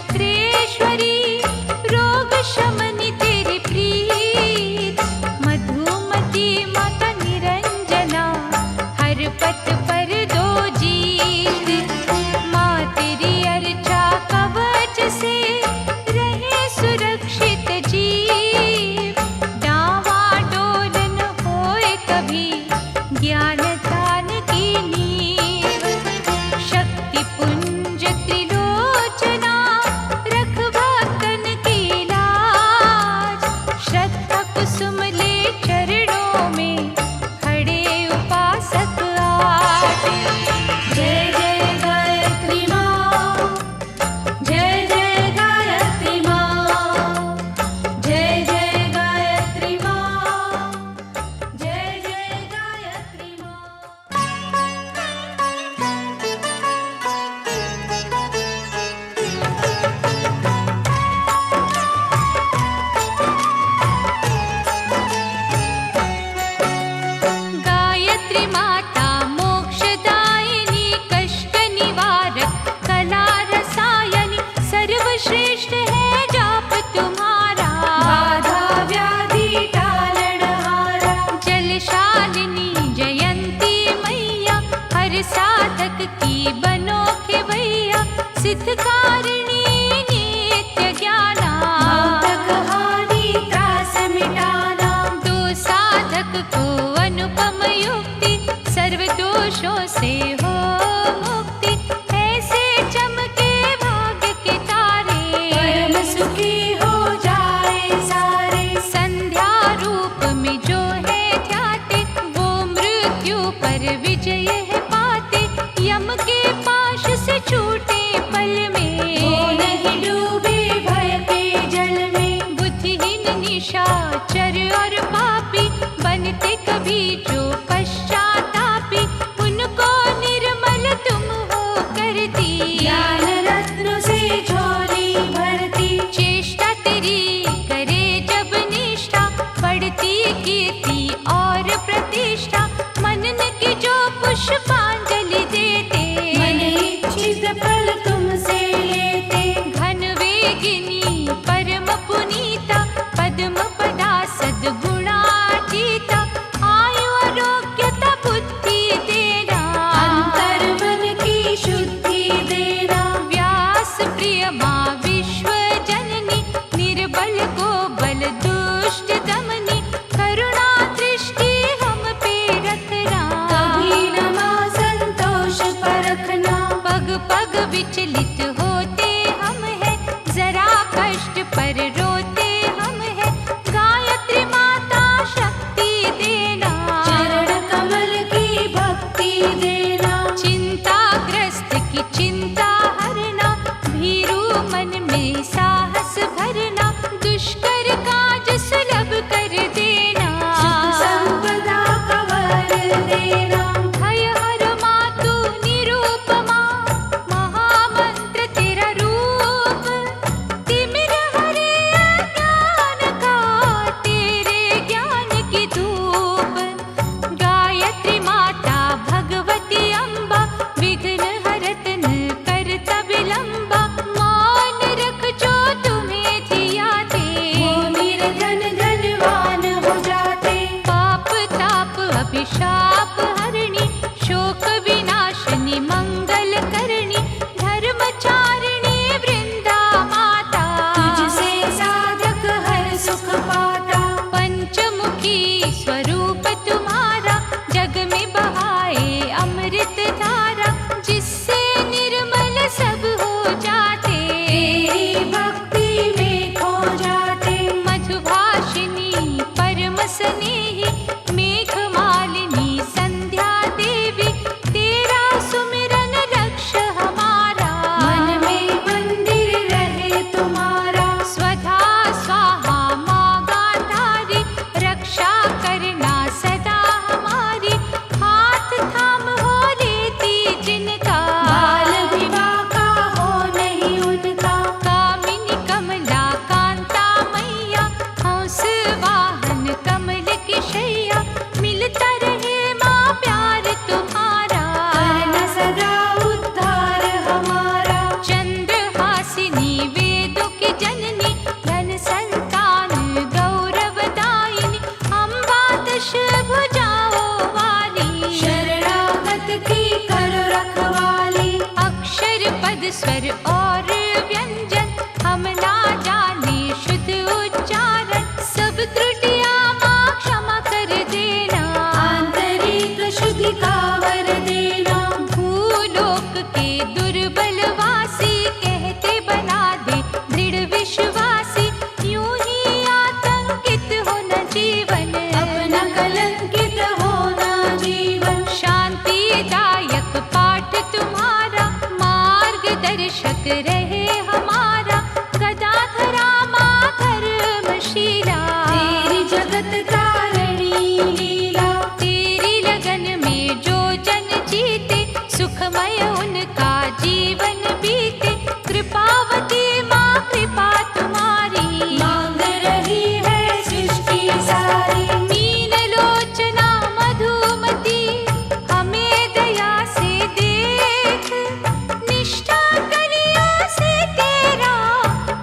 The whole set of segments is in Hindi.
चक्रेश्वरी रोग शमनी तेरी प्रीत। मधुमती माता निरंजना हर पथ पर दो जीत। माँ तेरी अर्चा कवच से रहे सुरक्षित जीव। डावाडोल न होए कभी ज्ञान दान की नींव। शक्ति पुंज त्रिलोचना रख भक्तन की लाज। श्रद्धा कुसुम ले चरणों में खड़े उपासक आज। जय जय गायत्री माँ, जय जय गायत्री माँ, जय जय गायत्री माँ, जय जय गायत्री माँ। गायत्री माता मोक्षदायिनी कष्ट निवारक कला रसायनी। सर्वश्रेष्ठ है जाप तुम्हारा बाधा व्याधि टालनहारा। जलशालिनी जयंती मैया हर साधक की बनो खेवैया। सिद्धकारिणी नित्य ज्ञाना हानि त्रास मिटाना। दो साधक को अनुपम युक्ति सर्व दोषों से हो मुक्ति। ऐसे चमके भाग्य के तारे परम सुखी हो जाए सारे। संध्या रूप में जो है ध्याते वो मृत्यु पर विजय है पाते। यम के पाश से छूटे पल में वो नहीं डूबे भय के जल में। बुद्धिहीन निशाचर और पापी बनते कभी जो पश्चातापी। उनको निर्मल तुम हो करती ज्ञान रत्नों से झोली भरती। चेष्टा तेरी करे जब निष्ठा बढ़ती कीर्ति और प्रतिष्ठा। मनन की जो पुष्पांजलि देते मन इच्छित फल तुमसे लेते। घन वेगिनी परम पुनीता पद्म पदा सद्गुणातीता। आयु आरोग्यता बुद्धि देना अंतर मन की शुद्धि देना। व्यास प्रिय माँ विश्व जननी निर्बल को बल दुष्ट दमनी। करुणा दृष्टि हम पे रखना कभी न माँ संतोष परखना। पग पग विचलित होते हम हैं जरा कष्ट पर रोते हम हैं। गायत्री माता शक्ति देना चरण कमल की भक्ति देना। चिंताग्रस्त की चिंता हरना भीरू मन में साहस भरना। दुष्कर काज सुलभ कर देना सुख संपदा कवर देना। भय हर माँ तू निरूपमा महामंत्र तेरा रूप। तिमिर हरे अज्ञान का तेरे ज्ञान की धूप। गायत्री माता भगवती अम्बा विघ्न हरत न करता विलंबा। मौन रख जो तुम्हें धिया दे वो हम ना जाने शुद्ध उच्चारण, सब त्रुटियां माँ क्षमा कर देना। आंतरिक शुद्धि का वर देना। भूलोक के दुर्बलवासी कहते बना दे दृढ़ विश्वासी, यूं ही आतंकित हो न जीवन, अपना कलंकित होना जीवन। शांतिदायक पाठ तुम्हारा, मार्गदर्शक रहे हमारा। गदाधरा माँ धर्मशीला, तेरी जगत तारणी लीला। तेरी लगन में जो जन जीते, सुखमय उनका जीवन बीते। कृपावती माँ कृपा तुम्हारी, मांग रही है सृष्टि सारी। मीन लोचना मधुमती, हमें दया से देख। निष्ठा करिया से तेरा,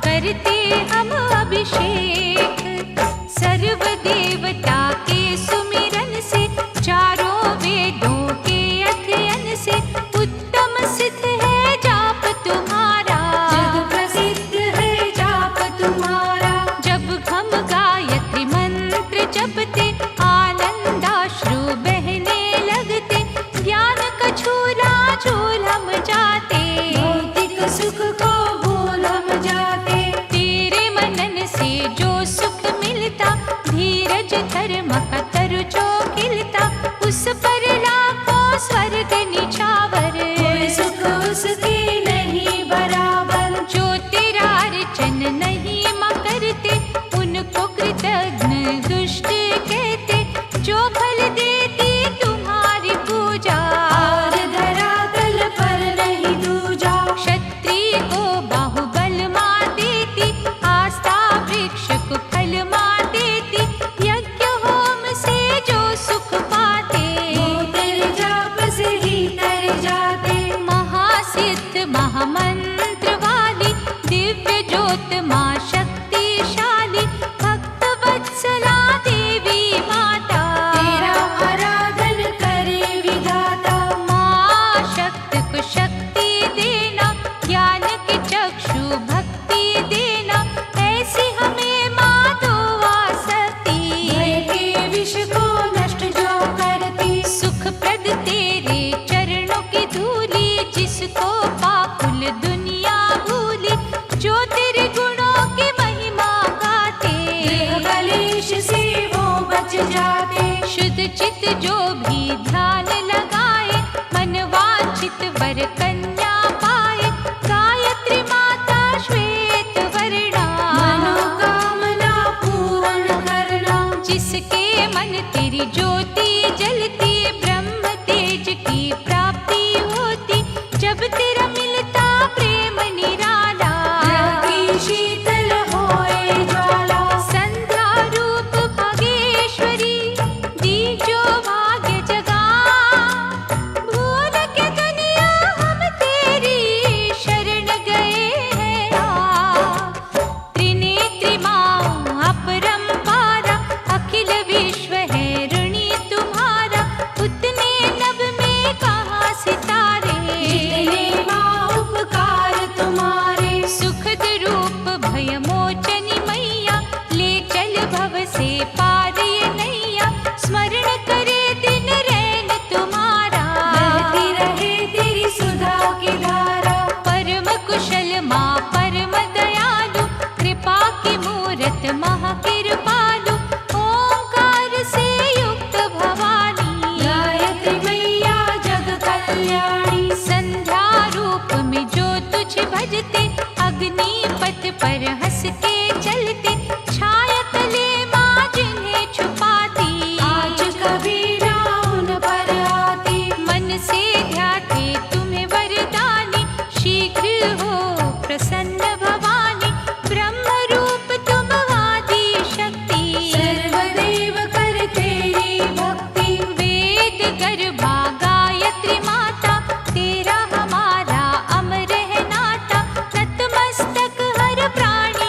करते हम अभिषेक। सर्व देवता के सुमिरन से, चारों वेदों के अध्ययन से, उत्तम सिद्ध है जाप तुम्हारा। जग प्रसिद्ध है जाप तुम्हारा। जब हम गायत्री मंत्र जपते, आनंदाश्रु बहने लगते। ज्ञान कछूला झूल हम जाते, भौतिक सुख को भूल हम जाते। तेरे मनन से जो सुख मिलता, धीरज धर्म का तरु जो खिलता। उस पर लाखों स्वर्ग निछावर, कोई सुख उसके नहीं बराबर। जो तेरा अर्चन नहीं माँ करते, उनको कृतघ्न दुष्ट कहते। जो फल देती तुम्हारी पूजा, और धरातल पर नहीं दूजा। क्षत्रिय को बाहुबल माँ देती, आस्था वृक्ष को फल माँ देती। यज्ञ होम से जो सुख पाते, वो तेरे जाप से ही तर जाते। महासिद्ध महामंत्र वाली, दिव्य ज्योत माँ शक्तिशाली। भक्त वत्सला देवी माता, तेरा आराधन करे विधाता। माँ शक्त को शक्ति देना, ज्ञान के चक्षु भक्ति देना। ऐसी हमें माँ दो आसक्ति, भय के विष को नष्ट जो करती। सुखप्रद तेरे चरणों की धूली, जिसको पाकुल दुनिया भूली। जो तेरे गुणों की महिमा गाते, देह कलेश से वो बच जाते। शुद्ध चित जो भी ध्यान लगाए, मन वांछित वर कन्या पाए। गायत्री माता श्वेत वर्णा, मनोकामना पूर्ण करना। जिसके मन तेरी ज्योति जलती, ब्रह्म तेज की प्राप्ति होती। जब तेरा मिलता प्रेम निराला, की शीतल होए ज्वाला। संध्या रूप भागेश्वरी, दीजो भाग्य जगा। भूल के दुनिया हम तेरी शरण गए हैं आ। त्रिनेत्री माँ अपरंपारा, अखिल विश्व है ऋणी तुम्हारा। उतने नभ में कहाँ सितारे, जितने माँ उपकार तुम्हारे। सुखद रूप भय मोचनी मैया, ले चल भव से पार ये नैया। स्मरण करे दिन रैन तुम्हारा, बहती रहे तेरी सुधा की धारा। परम कुशल माँ परम दयालु, कृपा की मूरत महाकृपालु। ओंकार से युक्त भवानी, गायत्री मैया जग कल्याणी। संध्या रूप में जो तुझे भजते, अग्निपथ पर हंस के चलते। छाया तले माँ जिन्हें छुपाती, आज कभी ना उन पर आती। मन से ध्याते तुम्हें वरदानी। शीघ्र हो प्रसन्न भवानी, ब्रह्म रूप तुम आदि शक्ति। सर्वदेव कर तेरी भक्ति। वेद गर्भा गायत्री माता, तेरा हमारा अमर है नाता। नतमस्तक हर प्राणी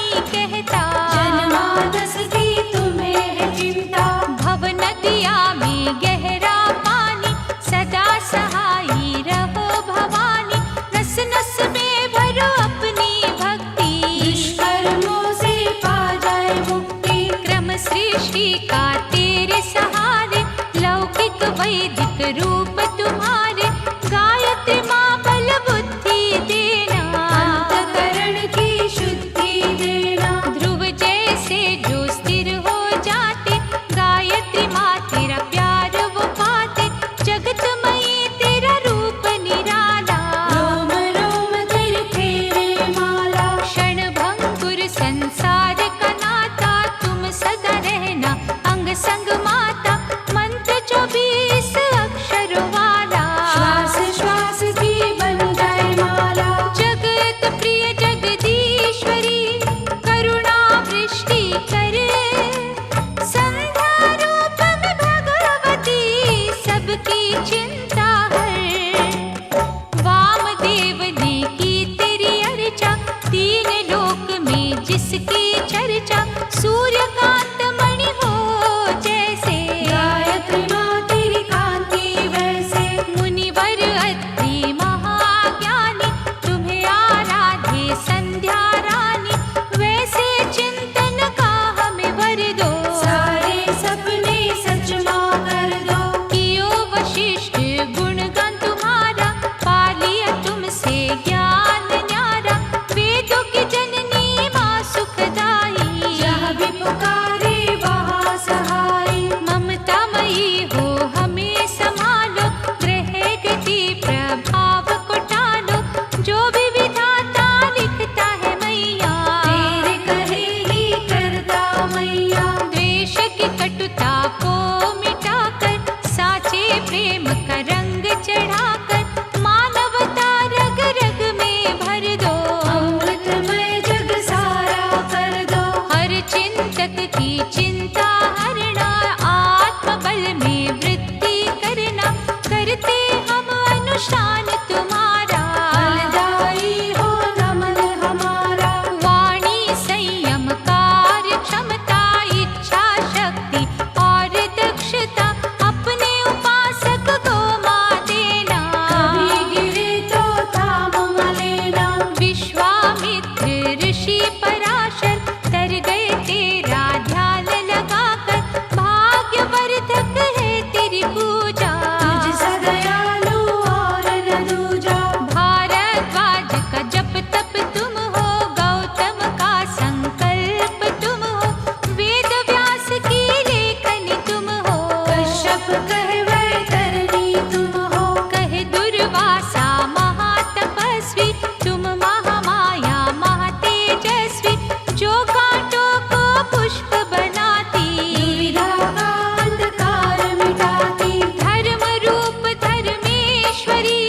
कटुता को मिटाकर, साचे प्रेम का रंग चढ़ाकर, मानवता रग रग में भर दो। अमृतमय जग सारा कर दो। हर चिंतक की चिंता हरना, आत्मबल में वृद्धि करना, करते हम अनुष्ठान तुम्हारा। फलदायी हो नमन हमारा। वाणी संयम कार्य क्षमता, इच्छा शक्ति और दक्षता, अपने उपासक को माँ देना। कभी गिरे तो थाम लेना। विश्वामित्र ऋषि पराशर तर गए तेरा ध्यान लगाकर, भाग्यवर्धक है तेरी पूजा। तुझ सा दयालु और न दूजा। भारद्वाज का जप तप तुम हो, गौतम का संकल्प तुम हो, वेद व्यास की लेखनी तुम हो। कश्यप कहे वैतरणी तुम हो। कहे दुर्वासा महातपस्वी, तुम महामाया महातेजस्वी, जो कांटों को पुष्प बनाती। दुविधा का अंधकार मिटाती। धर्म रूप धर्मेश्वरी,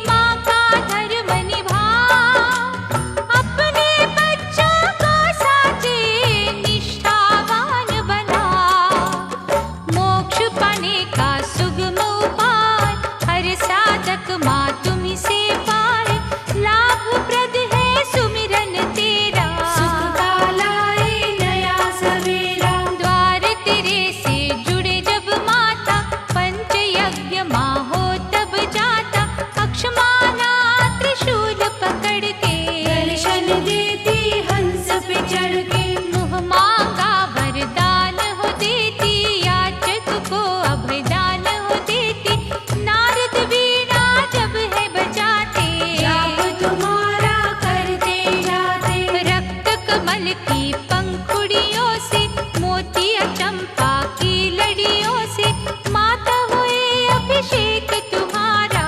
माँ का धर्म निभा, अपने बच्चों को साचे निष्ठावान बना। मोक्ष पाने का सुगम उपाय, हर साधक माँ तुम्ही से पाए। लाभप्रद है सुमिरन तेरा, सुख का लाए नया सवेरा। द्वार तेरे से जुड़े जब माता, पंच यज्ञ माँ हो तब जाता। अक्षमाला त्रिशूल पकड़ के, दर्शन देती हंस पे चढ़ के। मुँह मांगा वरदान हो देती, याचक को अभयदान हो देती। नारद वीणा जब है बजाते, जाप तुम्हारा करते जाते। रक्त कमल की पंखुड़ियों से, मोतिया चंपा की लड़ियों से, माता हुए अभिषेक तुम्हारा।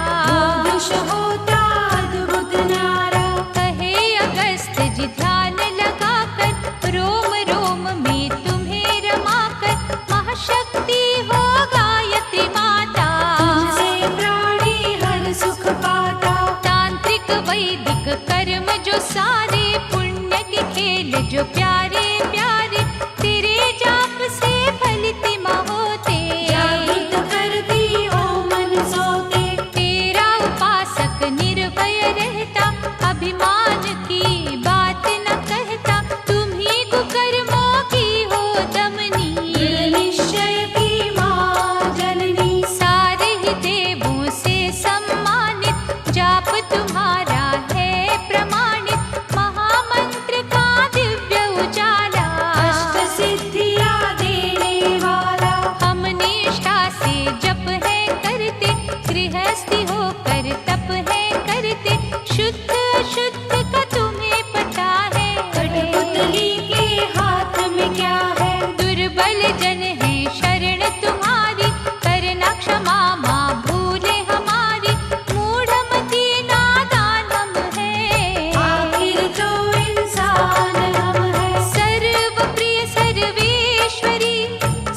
दुष होता अद्भुत नारा। कहे अगस्त जी ध्यान लगाकर, रोम रोम में तुम्हें रमाकर, महाशक्ति हो गायत्री माता। तुझसे प्राणी हर सुख पाता। तांत्रिक वैदिक कर्म जो सारे, पुण्य के खेल जो प्यारे प्यारे, तेरे जाप से फलित माँ होते। जागृत करती ओ मन सोते। तेरा उपासक निर्भय रहता, अभिमान की बात न कहता। तुम्ही कुकर्मों की हो दमनी, दृढ़ निश्चय की माँ जननी। सारे ही देवों से सम्मानित, जाप तुम्हारा है प्रमाणित। महामंत्र का दिव्य उजाला, अष्ट सिद्धियाँ देने वाला। हम निष्ठा से जप है करते, गृहस्थी होकर तप है करते। शुद्ध अशुद्ध का तुम्हें पता है, कठपुतली के हाथ में क्या है। दुर्बल जन है शरण तुम्हारी, करना क्षमा माँ भूले हमारी। मूढ़मती नादान हम है, आखिर तो इंसान हम है। सर्व प्रिय सर्वेश्वरी,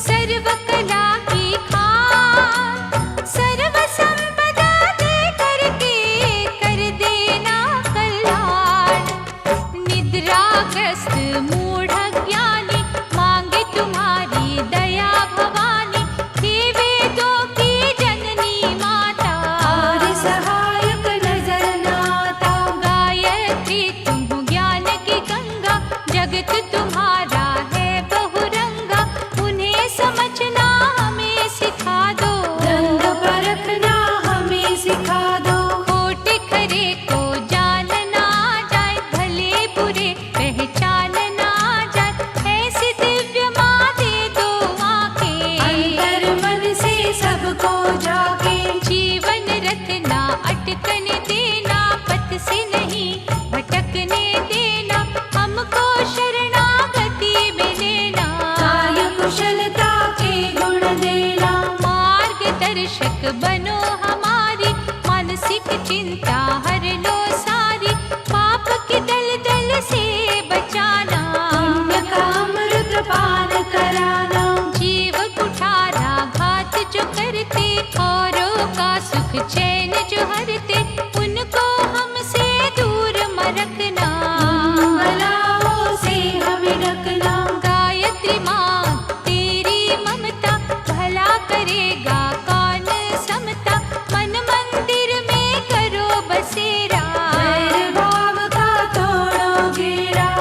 सर्व कला की खान, सर्व संपदा दे करके कर देना कल्याण। निद्राग्रस्त मूढ़ ज्ञानी, मांगे तुम्हारी दया भवानी। हे वेदों की जननी माता, और सहायक नजर न आता। गायत्री तुम हो ज्ञान की गंगा, जगत तुम्हारा है बहुरंगा। उन्हें समझना हमें सिखा दो, रंग परखना हमें सिखा दो। खोट खरे को जानना जाए, भले बुरे पहचानना जाए। ऐसी दिव्य माँ दे दो आंखें, अंतर मन से सबको जाके। जीवन रथ ना अटकने देना, पथ से नहीं भटकने देना। हमको शरणागति में लेना, काय कुशलता के गुण देना। मार्गदर्शक बनो हमारी, मानसिक चिंता हर लो सारी। पाप की दलदल से बचाना, पुण्य का अमृत पान कराना। जीव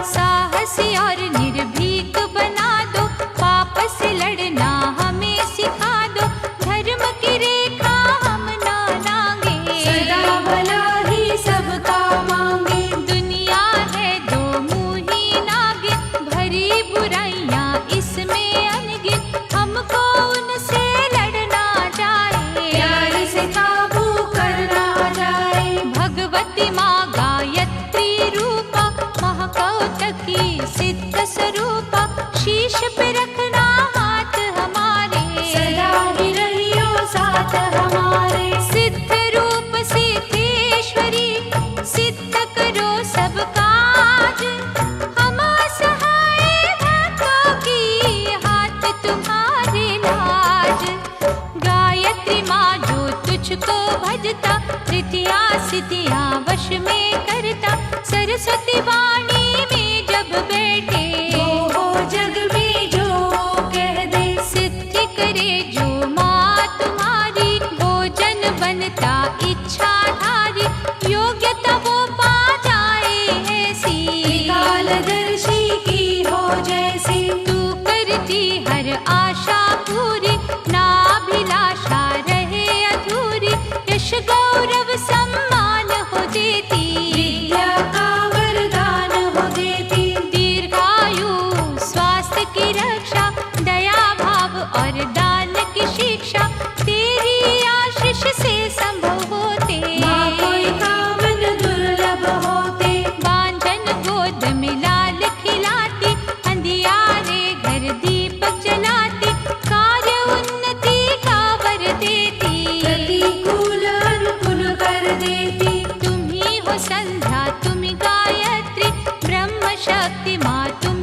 साहसी और निर्भीक बना दो, पाप से लड़ना हमें सिखा दो, धर्म की रेखा हम ना लांगे, सदा भला ही सबका मांगे। दुनिया है दो मुंही नागिन, भरी बुराइयां इसमें अनगिन, हमको उनसे लड़ना जाए, प्यार से काबू करना जाए। भगवती माँ गायत्री रूपा, महाकौतकी सिद्ध स्वरूपा, शीश पे रखना हाथ हमारे, सदा ही रहियो साथ हमारे। सिद्ध रूप सिद्धेश्वरी, सिद्ध करो सब काज, हम असहाय भक्तों की हाथ तुम्हारे लाज। गायत्री माँ जो तुझको भजता, रिद्धियाँ सिद्धियाँ वश में करता, सरस्वती वाणी में जब बैठे, हो जग में जो कह दे, सिद्धि करे जो माँ तुम्हारी, भोजन बनता इच्छाधारी, योग्यता वो पा जाए ऐसी, त्रिकालदर्शी की हो जैसी। तू करती हर आशा पूरी, नाभिलाषा रहे अधूरी, यश गौरव सम्मान हो देती, विद्या का वरदान हो देती, दीर्घायु स्वास्थ्य की रक्षा, दया भाव और दान की शिक्षा, तेरी आशीष से संभव होते, माँ कोई कामन दुर्लभ होते। बांझन गोद में लाल खिलाती, अंधियारे घर दीपक जलाती, कार्य उन्नति का वर देती, प्रतिकूल अनुकूल कर देती। तुम ही हो संध्या तुम ही गायत्री, ब्रह्म शक्ति माँ तुम